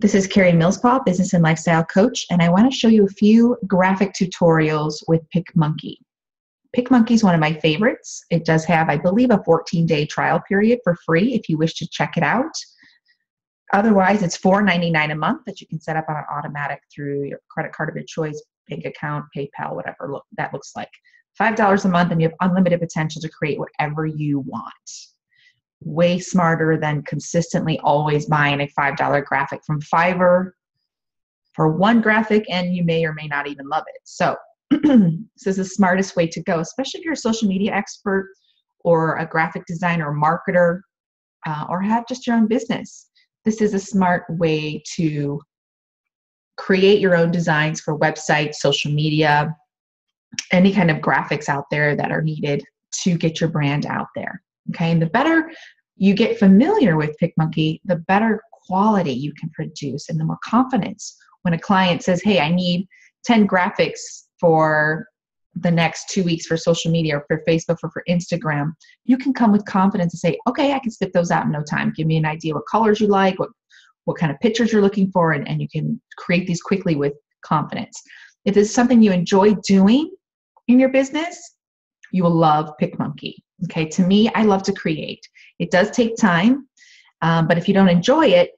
This is Carrie Millspaw, business and lifestyle coach, and I want to show you a few graphic tutorials with Pic Monkey. Pic Monkey is one of my favorites. It does have, I believe, a 14-day trial period for free if you wish to check it out. Otherwise, it's $4.99 a month that you can set up on an automatic through your credit card of your choice, bank account, PayPal, whatever that looks like. $5 a month, and you have unlimited potential to create whatever you want. Way smarter than consistently always buying a $5 graphic from Fiverr for one graphic, and you may or may not even love it. So this is the smartest way to go, especially if you're a social media expert or a graphic designer or marketer, or have just your own business. This is a smart way to create your own designs for websites, social media, any kind of graphics out there that are needed to get your brand out there. Okay, and the better you get familiar with Pic Monkey, the better quality you can produce and the more confidence when a client says, hey, I need 10 graphics for the next 2 weeks for social media or for Facebook or for Instagram, you can come with confidence and say, okay, I can spit those out in no time. Give me an idea what colors you like, what kind of pictures you're looking for, and you can create these quickly with confidence. If this is something you enjoy doing in your business, you will love Pic Monkey. Okay, to me, I love to create. It does take time, but if you don't enjoy it,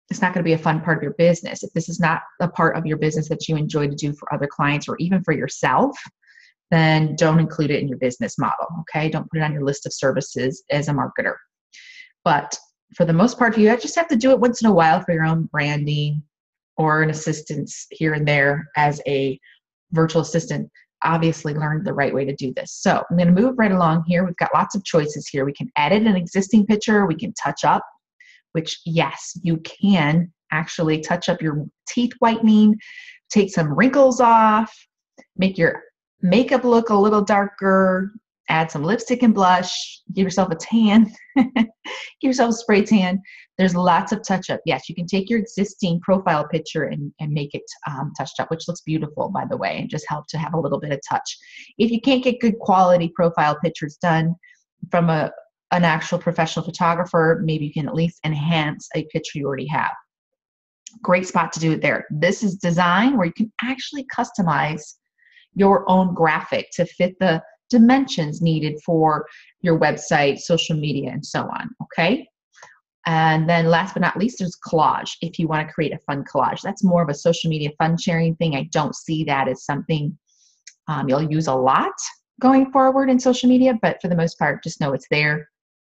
it's not going to be a fun part of your business. If this is not a part of your business that you enjoy to do for other clients or even for yourself, then don't include it in your business model. Okay, don't put it on your list of services as a marketer. But for the most part, you just have to do it once in a while for your own branding or an assistance here and there as a virtual assistant. Obviously learned the right way to do this. So I'm going to move right along here. We've got lots of choices here. We can edit an existing picture. We can touch up, which yes, you can actually touch up your teeth whitening, take some wrinkles off, make your makeup look a little darker, add some lipstick and blush, give yourself a tan, give yourself a spray tan. There's lots of touch up. Yes, you can take your existing profile picture and make it touched up, which looks beautiful, by the way, and just help to have a little bit of touch. If you can't get good quality profile pictures done from an actual professional photographer, maybe you can at least enhance a picture you already have. Great spot to do it there. This is design where you can actually customize your own graphic to fit the dimensions needed for your website, social media, and so on. Okay. And then last but not least, there's collage. If you want to create a fun collage, that's more of a social media fun sharing thing. I don't see that as something you'll use a lot going forward in social media, but for the most part, just know it's there.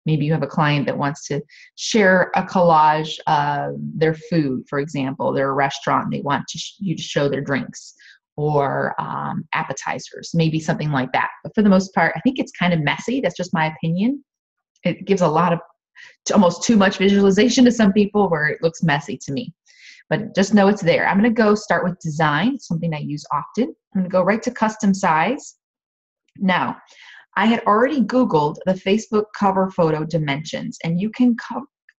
Maybe you have a client that wants to share a collage of their food, for example. They're a restaurant and they want you to show their drinks or appetizers, maybe something like that. But for the most part, I think it's kind of messy. That's just my opinion. It gives a lot of almost too much visualization to some people where it looks messy to me. But just know it's there. I'm going to go start with design, something I use often. I'm going to go right to custom size. Now, I had already Googled the Facebook cover photo dimensions, and you can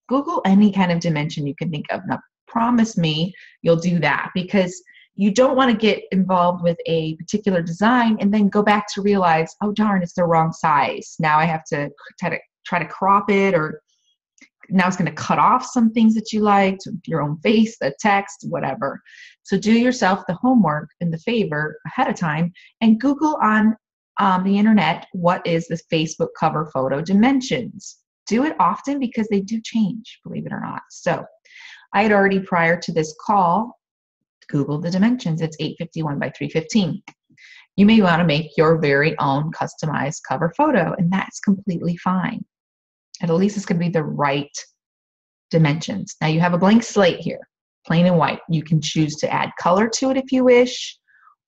Google any kind of dimension you can think of. Now, promise me you'll do that, because you don't want to get involved with a particular design and then go back to realize, oh darn, it's the wrong size. Now I have to try to crop it, or now it's going to cut off some things that you liked, your own face, the text, whatever. So do yourself the homework and the favor ahead of time and Google on the internet, what is the Facebook cover photo dimensions? Do it often because they do change, believe it or not. So I had already, prior to this call, Googled the dimensions. It's 851 by 315. You may want to make your very own customized cover photo, and that's completely fine. And at least it's going to be the right dimensions. Now you have a blank slate here, plain and white. You can choose to add color to it if you wish,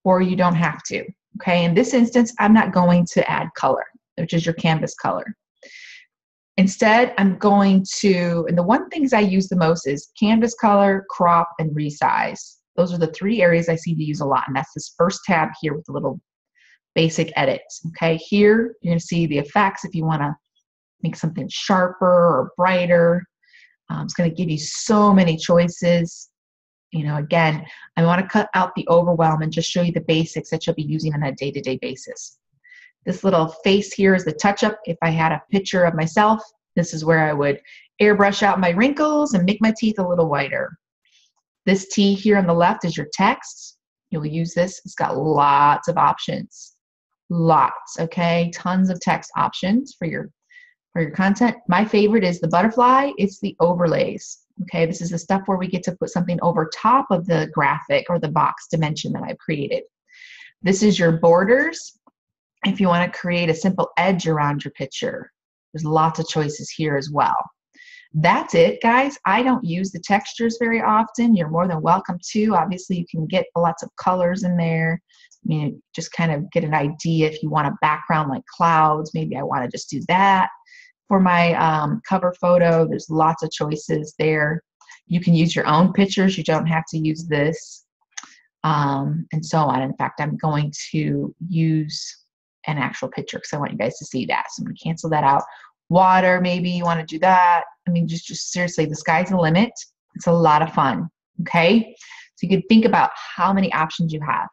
or you don't have to. Okay, in this instance, I'm not going to add color, which is your canvas color. Instead, I'm going to, and the one things I use the most is canvas color, crop, and resize. Those are the three areas I seem to use a lot, and that's this first tab here with the little basic edits. Okay, here you're going to see the effects if you want to make something sharper or brighter. It's going to give you so many choices. You know, again, I want to cut out the overwhelm and just show you the basics that you'll be using on a day-to-day basis. This little face here is the touch-up. If I had a picture of myself, this is where I would airbrush out my wrinkles and make my teeth a little whiter. This T here on the left is your text. You'll use this. It's got lots of options. Lots, okay? Tons of text options for your content. My favorite is the butterfly. It's the overlays. Okay, this is the stuff where we get to put something over top of the graphic or the box dimension that I've created. This is your borders. If you want to create a simple edge around your picture, there's lots of choices here as well. That's it, guys. I don't use the textures very often. You're more than welcome to. Obviously, you can get lots of colors in there. I mean, just kind of get an idea if you want a background like clouds. Maybe I want to just do that. For my cover photo, there's lots of choices there. You can use your own pictures. You don't have to use this, and so on. In fact, I'm going to use an actual picture because I want you guys to see that. So I'm going to cancel that out. Water, maybe you want to do that. I mean, just seriously, the sky's the limit. It's a lot of fun, okay? So you can think about how many options you have.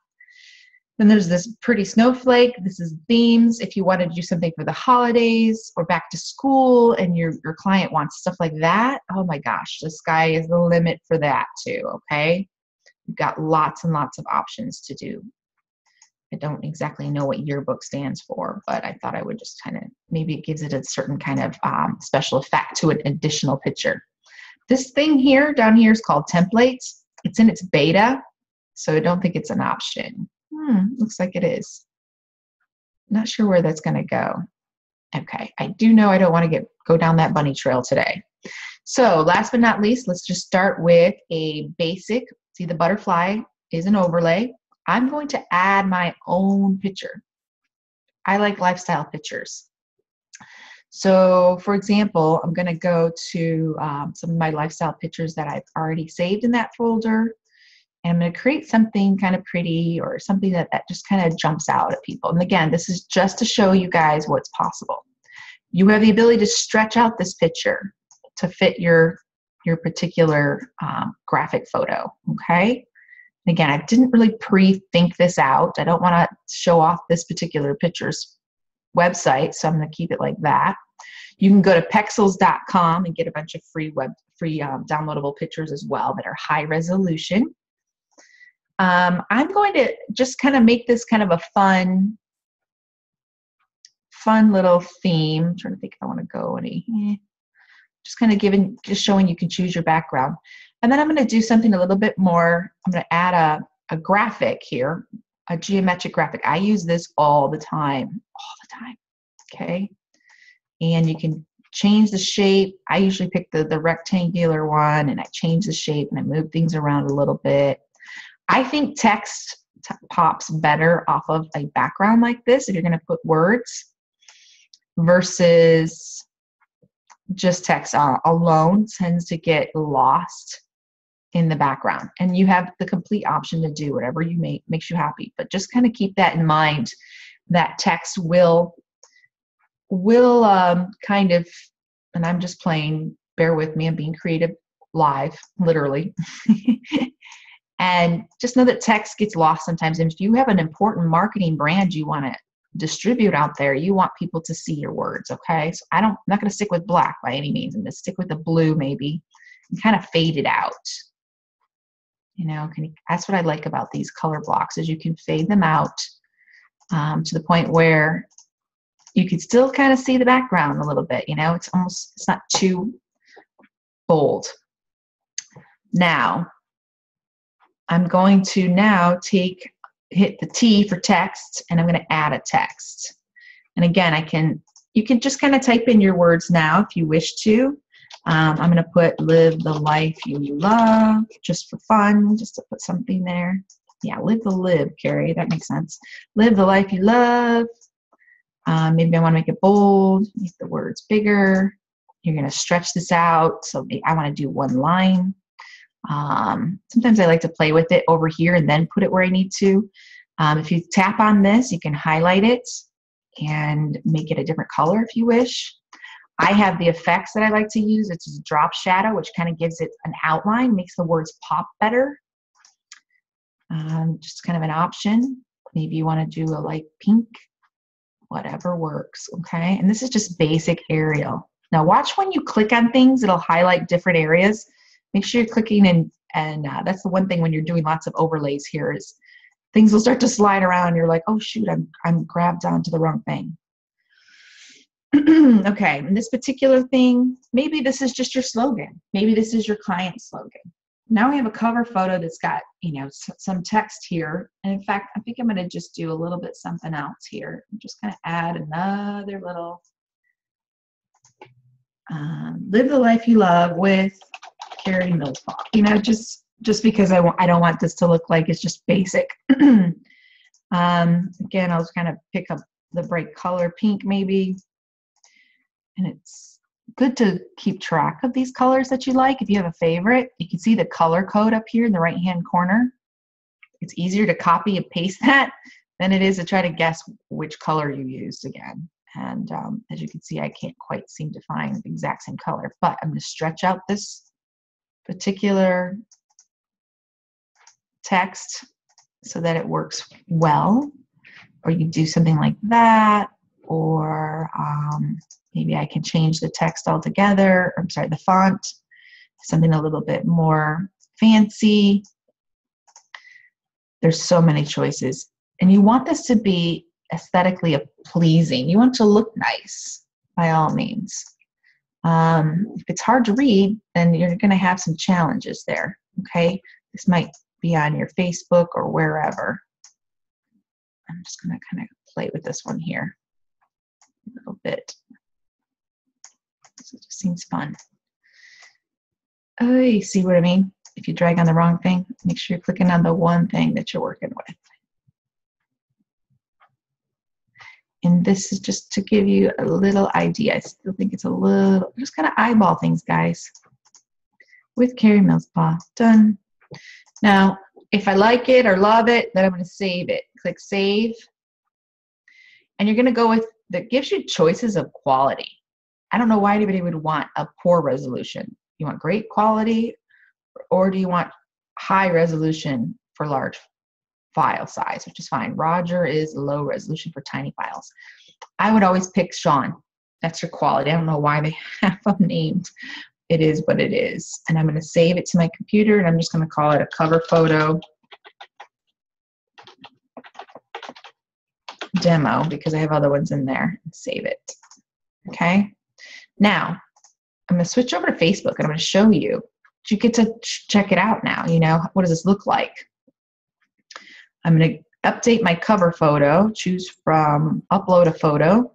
Then there's this pretty snowflake. This is themes. If you want to do something for the holidays or back to school and your client wants stuff like that, oh my gosh, the sky is the limit for that too, okay? You've got lots and lots of options to do. I don't exactly know what yearbook stands for, but I thought I would just kind of, maybe it gives it a certain kind of special effect to an additional picture. This thing here, down here, is called templates. It's in its beta, so I don't think it's an option. Looks like it is. Not sure where that's going to go. Okay, I do know I don't want to go down that bunny trail today. So last but not least, let's just start with a basic. See, the butterfly is an overlay. I'm going to add my own picture. I like lifestyle pictures. So for example, I'm going to go to some of my lifestyle pictures that I've already saved in that folder. And I'm going to create something kind of pretty or something that just kind of jumps out at people. And again, this is just to show you guys what's possible. You have the ability to stretch out this picture to fit your particular graphic photo, okay? And again, I didn't really pre-think this out. I don't want to show off this particular picture's website, so I'm going to keep it like that. You can go to pexels.com and get a bunch of free downloadable pictures as well that are high resolution. I'm going to just kind of make this kind of a fun little theme. I'm trying to think if I want to go any. Just kind of just showing you can choose your background. And then I'm going to do something a little bit more. I'm going to add a graphic here, a geometric graphic. I use this all the time, okay? And you can change the shape. I usually pick the rectangular one, and I change the shape, and I move things around a little bit. I think text pops better off of a background like this if you're going to put words versus just text alone tends to get lost in the background. And you have the complete option to do whatever makes you happy. But just kind of keep that in mind, that text will kind of, and I'm just playing, bear with me, I'm being creative live, literally. And just know that text gets lost sometimes. And if you have an important marketing brand you want to distribute out there, you want people to see your words, okay? So I'm not going to stick with black by any means. I'm going to stick with the blue maybe and kind of fade it out. You know, that's what I like about these color blocks is you can fade them out to the point where you can still kind of see the background a little bit. You know, it's not too bold. Now, I'm going to now hit the T for text, and I'm going to add a text. And again, you can just kind of type in your words now if you wish to. I'm going to put live the life you love just for fun, just to put something there. Yeah, live, Carrie, that makes sense. Live the life you love. Maybe I want to make it bold, make the words bigger. You're going to stretch this out. So I want to do one line. Sometimes I like to play with it over here and then put it where I need to. If you tap on this, you can highlight it and make it a different color if you wish. I have the effects that I like to use. It's a drop shadow, which kind of gives it an outline, makes the words pop better. Just kind of an option. Maybe you want to do a light pink, whatever works, okay? And this is just basic Arial. Now watch when you click on things, it'll highlight different areas. Make sure you're clicking in And that's the one thing when you're doing lots of overlays here is things will start to slide around. And you're like, oh shoot, I'm grabbed onto the wrong thing. Okay, and this particular thing, maybe this is just your slogan. Maybe this is your client slogan. Now we have a cover photo that's got, some text here. And in fact, I think I'm going to just do a little bit something else here. I'm just going to add another little, live the life you love with Carrie Millsbaugh. Just because I don't want this to look like it's just basic. Again, I'll just kind of pick up the bright color pink maybe. And it's good to keep track of these colors that you like. If you have a favorite, you can see the color code up here in the right-hand corner. It's easier to copy and paste that than it is to try to guess which color you used again. And as you can see, I can't quite seem to find the exact same color, but I'm going to stretch out this particular text so that it works well. Or you do something like that, or maybe I can change the text altogether. I'm sorry, the font, something a little bit more fancy. There's so many choices. And you want this to be aesthetically pleasing. You want it to look nice, by all means. If it's hard to read, then you're going to have some challenges there, okay? This might be on your Facebook or wherever. I'm just going to kind of play with this one here a little bit. So it just seems fun. Oh, you see what I mean? If you drag on the wrong thing, make sure you're clicking on the one thing that you're working with. And this is just to give you a little idea. I still think it's a little, just kind of eyeball things, guys. With Carrie Millsbaugh, done. Now, if I like it or love it, then I'm going to save it. Click Save. And you're going to go with, that gives you choices of quality. I don't know why anybody would want a poor resolution. You want great quality, or do you want high resolution for large file size, which is fine. Roger is low resolution for tiny files. I would always pick Sean. That's your quality. I don't know why they have them named. It is what it is. And I'm going to save it to my computer, and I'm just going to call it a cover photo demo because I have other ones in there, and save it. Okay. Now I'm going to switch over to Facebook, and I'm going to show you. You get to check it out now. What does this look like? I'm going to update my cover photo, choose from upload a photo,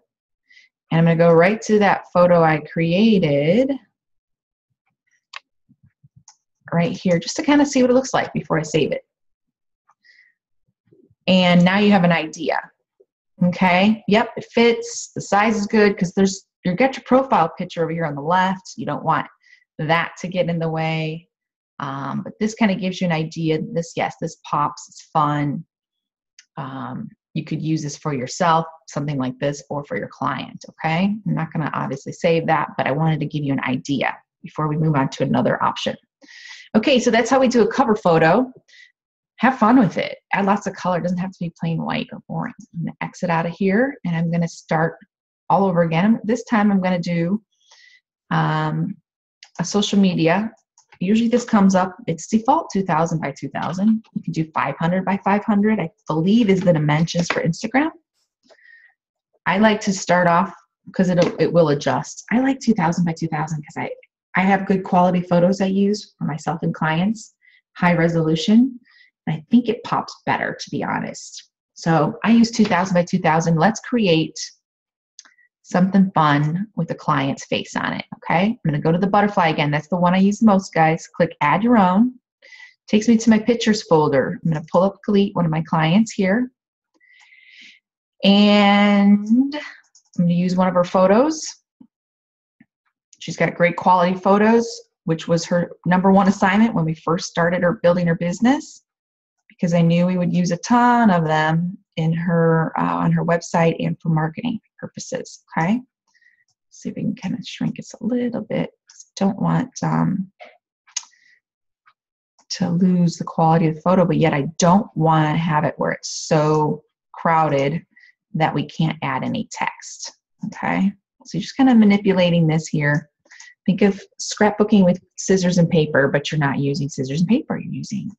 and I'm going to go right to that photo I created right here just to kind of see what it looks like before I save it. And now you have an idea. Okay, yep, it fits. The size is good because you got your profile picture over here on the left. You don't want that to get in the way. But this kind of gives you an idea. This pops. It's fun. You could use this for yourself, something like this, or for your client. Okay, I'm not going to obviously save that, but I wanted to give you an idea before we move on to another option. Okay, so that's how we do a cover photo. Have fun with it. Add lots of color. It doesn't have to be plain white or boring. I'm going to exit out of here, and I'm going to start all over again. This time I'm going to do a social media. Usually this comes up, it's default 2000 by 2000. You can do 500 by 500, I believe is the dimensions for Instagram. I like to start off, because it will adjust. I like 2000 by 2000 because I have good quality photos I use for myself and clients, high resolution. And I think it pops better, to be honest. So I use 2000 by 2000. Let's create something fun with a client's face on it, okay? I'm going to go to the butterfly again. That's the one I use most, guys. Click Add Your Own. Takes me to my Pictures folder. I'm going to pull up Khalid, one of my clients here. And I'm going to use one of her photos. She's got great quality photos, which was her #1 assignment when we first started her building her business, because I knew we would use a ton of them in her on her website and for marketing purposes. Okay, see if we can kind of shrink this a little bit. Don't want to lose the quality of the photo, but yet I don't want to have it where it's so crowded that we can't add any text. Okay, so you're just kind of manipulating this here Think of scrapbooking with scissors and paper, but you're not using scissors and paper. You're using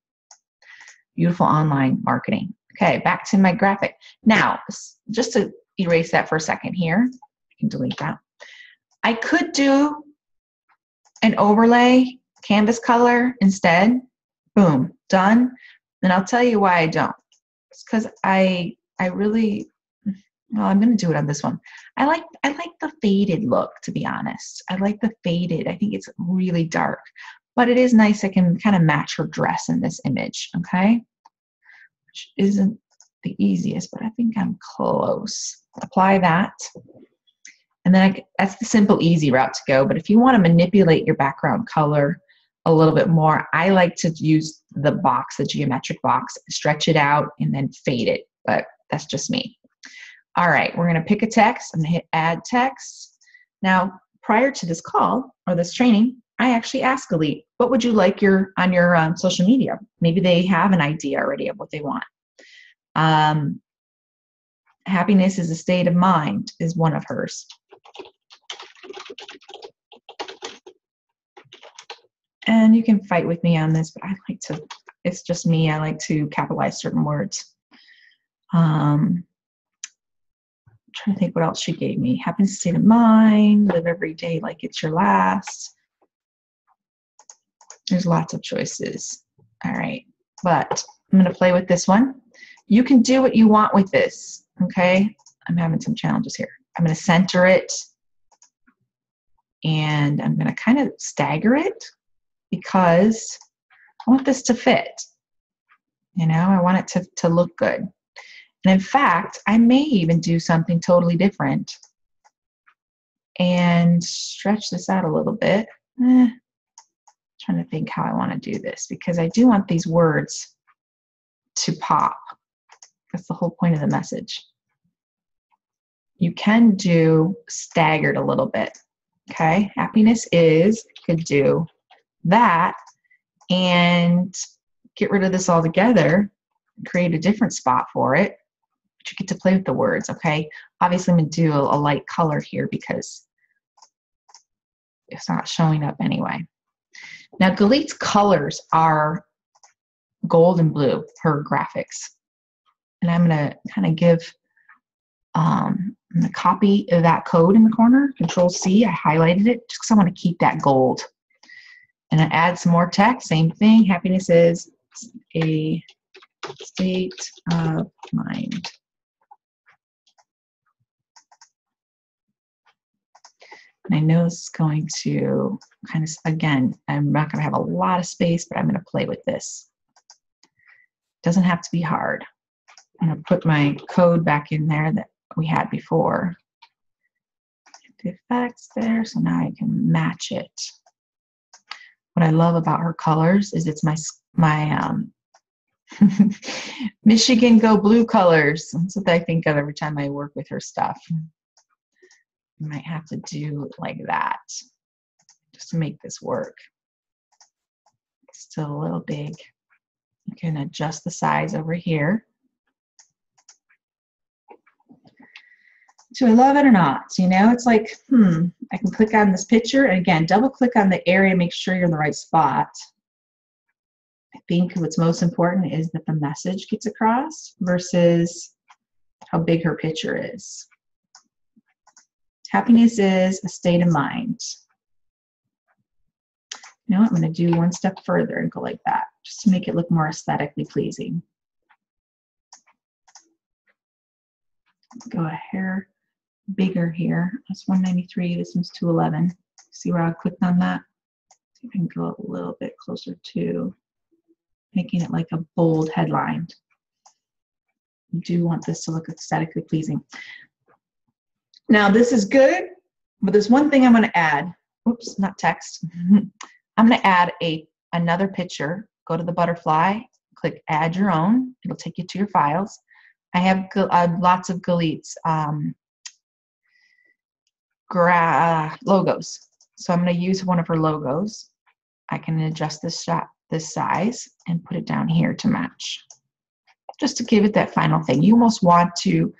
beautiful online marketing. Okay, back to my graphic. Now, just to erase that for a second here, I can delete that. I could do an overlay canvas color instead. Boom, done. And I'll tell you why I don't. It's because I really, well, I'm going to do it on this one. I like the faded look, to be honest. I like the faded. I think it's really dark, but it is nice. I can kind of match her dress in this image, okay? Which isn't the easiest, but I think I'm close. Apply that. And then that's the simple, easy route to go. But if you want to manipulate your background color a little bit more, I like to use the box, the geometric box, stretch it out and then fade it. But that's just me. All right, we're going to pick a text. I'm going to hit add text. Now, prior to this call or this training, I actually asked Galit, what would you like on your social media? Maybe they have an idea already of what they want. Happiness is a state of mind is one of hers. And you can fight with me on this, but I like to, it's just me. I like to capitalize certain words. Trying to think what else she gave me. Happiness, state of mind, live every day like it's your last. There's lots of choices. All right, but I'm going to play with this one. You can do what you want with this, okay? I'm having some challenges here. I'm going to center it, and I'm going to kind of stagger it because I want this to fit. You know, I want it to look good. And in fact, I may even do something totally different and stretch this out a little bit. Trying to think how I want to do this because I do want these words to pop. That's the whole point of the message. You can do staggered a little bit. Okay, happiness is, could do that and get rid of this altogether, create a different spot for it. But you get to play with the words, okay? Obviously, I'm going to do a light color here because it's not showing up anyway. Now, Galit's colors are gold and blue, her graphics. And I'm going to kind of give, I'm going to copy that code in the corner, Control-C. I highlighted it just because I want to keep that gold. And I add some more text, same thing. Happiness is a state of mind. And I know this is going to kind of, again, I'm not going to have a lot of space, but I'm going to play with this. It doesn't have to be hard. I'm going to put my code back in there that we had before. The effects there, so now I can match it. What I love about her colors is it's my Michigan Go Blue colors. That's what I think of every time I work with her stuff. I might have to do like that just to make this work. It's still a little big. You can adjust the size over here. Do I love it or not? You know, it's like, I can click on this picture and again, double click on the area, make sure you're in the right spot. I think what's most important is that the message gets across versus how big her picture is. Happiness is a state of mind. You know what? I'm going to do one step further and go like that, just to make it look more aesthetically pleasing. Go a hair bigger here. That's 193. This one's 211. See where I clicked on that? See if I can go a little bit closer to making it like a bold headline. You do want this to look aesthetically pleasing. Now this is good, but there's one thing I'm going to add. Oops, not text. I'm going to add another picture. Go to the butterfly, click add your own. It'll take you to your files. I have lots of Galit's logos. So I'm going to use one of her logos. I can adjust this size and put it down here to match. Just to give it that final thing. You almost want to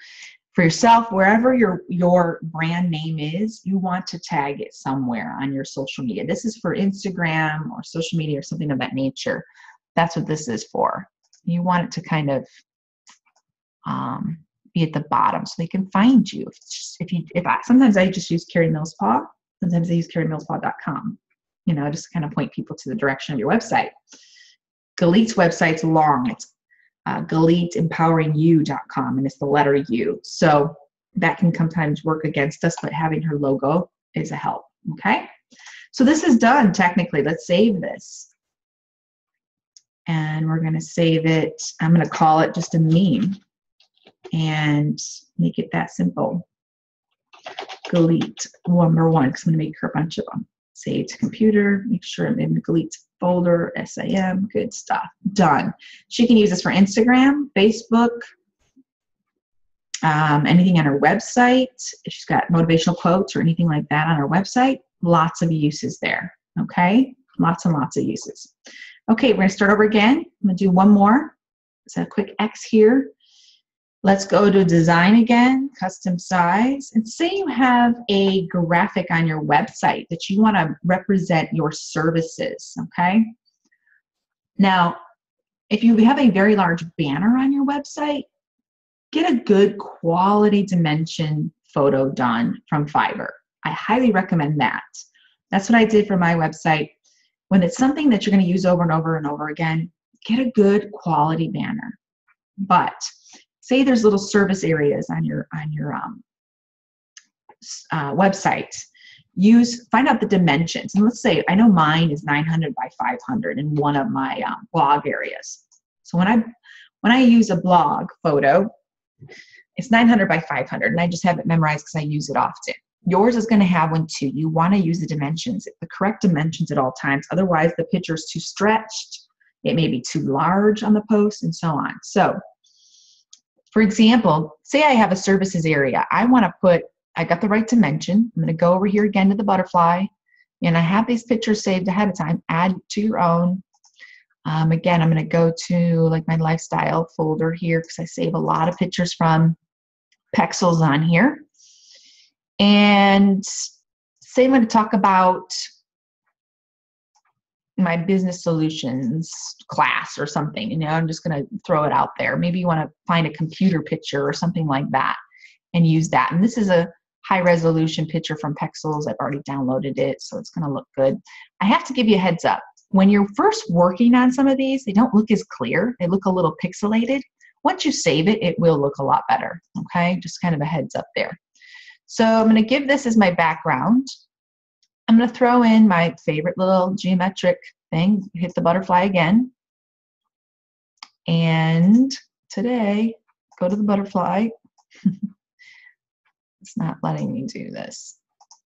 For yourself, wherever your brand name is, you want to tag it somewhere on your social media. This is for Instagram or social media or something of that nature. That's what this is for. You want it to kind of be at the bottom so they can find you. Sometimes I just use Carrie Millspaw. Sometimes I use carriemillspaw.com. Just to kind of point people to the direction of your website. Galit's website's long. It's GalitEmpoweringYou.com, and it's the letter U. So that can sometimes work against us, but having her logo is a help. Okay. So this is done technically. Let's save this. And we're going to save it. I'm going to call it just a meme and make it that simple. Galit number 1, because I'm going to make her a bunch of them. Save to computer, make sure I'm in the Galit folder, SIM, good stuff. Done. She can use this for Instagram, Facebook, anything on her website. If she's got motivational quotes or anything like that on her website, lots of uses there. Okay? Lots and lots of uses. Okay, we're going to start over again. I'm going to do one more. It's a quick X here. Let's go to design again, custom size, and say you have a graphic on your website that you want to represent your services, okay? Now, if you have a very large banner on your website, get a good quality dimension photo done from Fiverr. I highly recommend that. That's what I did for my website. When it's something that you're going to use over and over and over again, get a good quality banner. But say there's little service areas on your website. Find out the dimensions. And let's say, I know mine is 900 by 500 in one of my blog areas. So when I use a blog photo, it's 900 by 500, and I just have it memorized because I use it often. Yours is going to have one too. You want to use the dimensions, the correct dimensions at all times. Otherwise, the picture's too stretched. It may be too large on the post and so on. So, for example, say I have a services area. I got the right dimension. I'm going to go over here again to the butterfly, and I have these pictures saved ahead of time. Add to your own. Again, I'm going to go to like my lifestyle folder here because I save a lot of pictures from Pexels on here. And say I'm going to talk about my business solutions class or something. I'm just going to throw it out there. Maybe you want to find a computer picture or something like that and use that. And this is a high resolution picture from Pexels. I've already downloaded it, so it's going to look good. I have to give you a heads up. When you're first working on some of these, they don't look as clear. They look a little pixelated. Once you save it, it will look a lot better. Okay, just kind of a heads up there. So I'm going to give this as my background. I'm going to throw in my favorite little geometric thing, hit the butterfly again. And today, go to the butterfly. It's not letting me do this.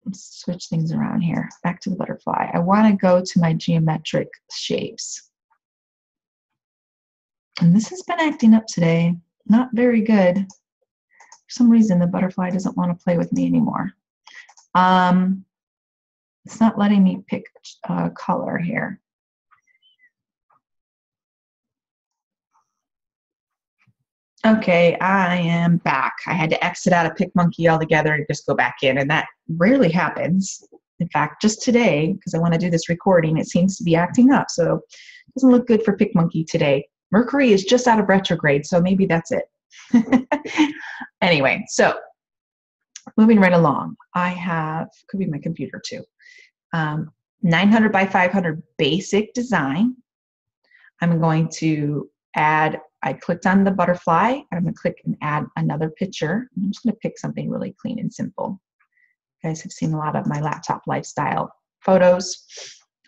Let's switch things around here. Back to the butterfly. I want to go to my geometric shapes. And this has been acting up today. Not very good. For some reason, the butterfly doesn't want to play with me anymore. It's not letting me pick color here. Okay, I am back. I had to exit out of Pic Monkey altogether and just go back in, and that rarely happens. In fact, just today, because I want to do this recording, it seems to be acting up, so it doesn't look good for Pic Monkey today. Mercury is just out of retrograde, so maybe that's it. Anyway, so moving right along, I have, could be my computer too, 900 by 500 basic design. I'm going to add, I clicked on the butterfly. I'm going to click and add another picture. I'm just going to pick something really clean and simple. You guys have seen a lot of my laptop lifestyle photos.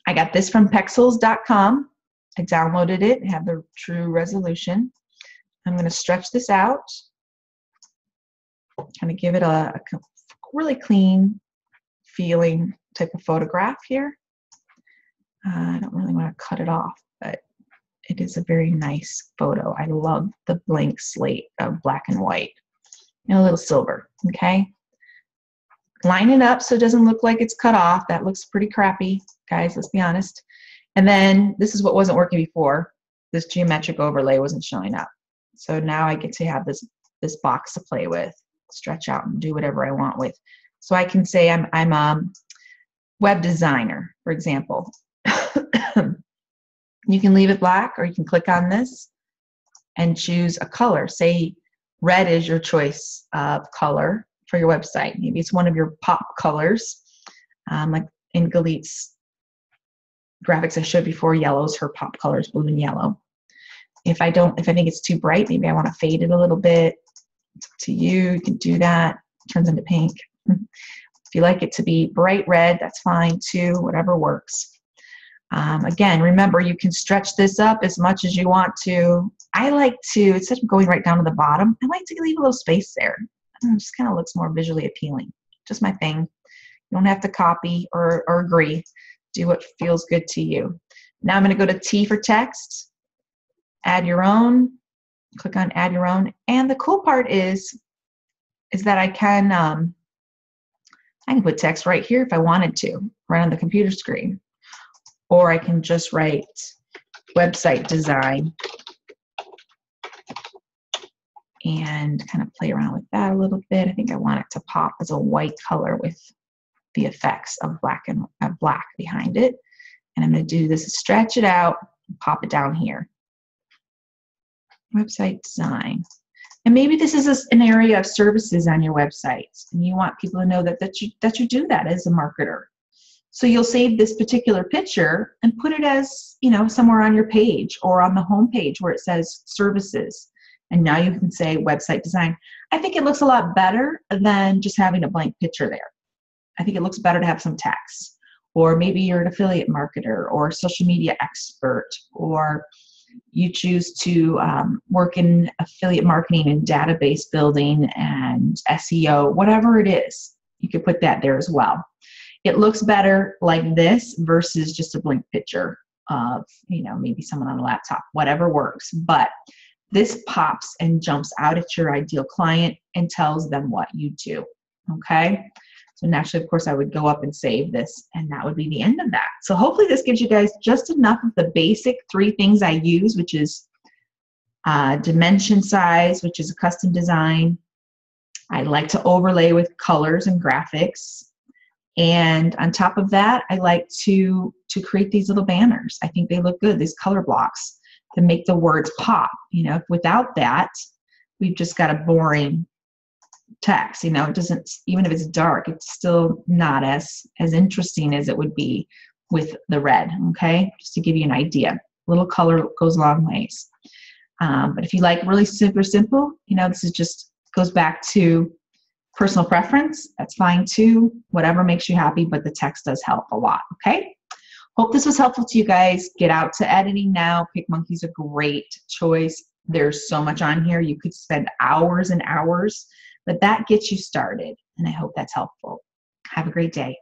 I got this from Pexels.com. I downloaded it, have the true resolution. I'm going to stretch this out, kind of give it a really clean feeling type of photograph here. I don't really want to cut it off, but it is a very nice photo. I love the blank slate of black and white and a little silver, okay? Line it up so it doesn't look like it's cut off. That looks pretty crappy, guys, let's be honest. And then this is what wasn't working before. This geometric overlay wasn't showing up. So now I get to have this box to play with. stretch out and do whatever I want with. So I can say I'm a web designer, for example. You can leave it black, or you can click on this and choose a color. Say red is your choice of color for your website. Maybe it's one of your pop colors, like in Galit's graphics I showed before, yellow's her pop colors, blue and yellow. If I think it's too bright, maybe I want to fade it a little bit. It's up to you. You can do that. It turns into pink. If you like it to be bright red, that's fine too, whatever works. Again, remember, you can stretch this up as much as you want to. I like to, instead of going right down to the bottom, I like to leave a little space there. It just kind of looks more visually appealing. Just my thing. You don't have to copy or agree. Do what feels good to you. Now I'm going to go to T for text. Add your own. Click on add your own. And the cool part is that I can put text right here if I wanted to, right on the computer screen. Or I can just write website design and kind of play around with that a little bit. I think I want it to pop as a white color with the effects of black behind it. And I'm going to do this, stretch it out, and pop it down here. Website design. And maybe this is an area of services on your website, and you want people to know that you do that as a marketer. So you'll save this particular picture and put it as, somewhere on your page or on the home page where it says services. And now you can say website design. I think it looks a lot better than just having a blank picture there. I think it looks better to have some text. Or maybe you're an affiliate marketer or social media expert, or you choose to work in affiliate marketing and database building and SEO, whatever it is, you could put that there as well. It looks better like this versus just a blank picture of, maybe someone on a laptop, whatever works. But this pops and jumps out at your ideal client and tells them what you do, okay? So naturally, of course, I would go up and save this, and that would be the end of that. So hopefully this gives you guys just enough of the basic 3 things I use, which is dimension size, which is a custom design. I like to overlay with colors and graphics. And on top of that, I like to create these little banners. I think they look good, these color blocks, to make the words pop. Without that, we've just got a boring text. It doesn't, even if it's dark, it's still not as interesting as it would be with the red, okay? Just to give you an idea. A little color goes a long ways. But if you like really super simple, this is just goes back to personal preference. That's fine too. Whatever makes you happy, but the text does help a lot, okay? Hope this was helpful to you guys. Get out to editing now. Pic Monkey's a great choice. There's so much on here. You could spend hours and hours, but that gets you started, and I hope that's helpful. Have a great day.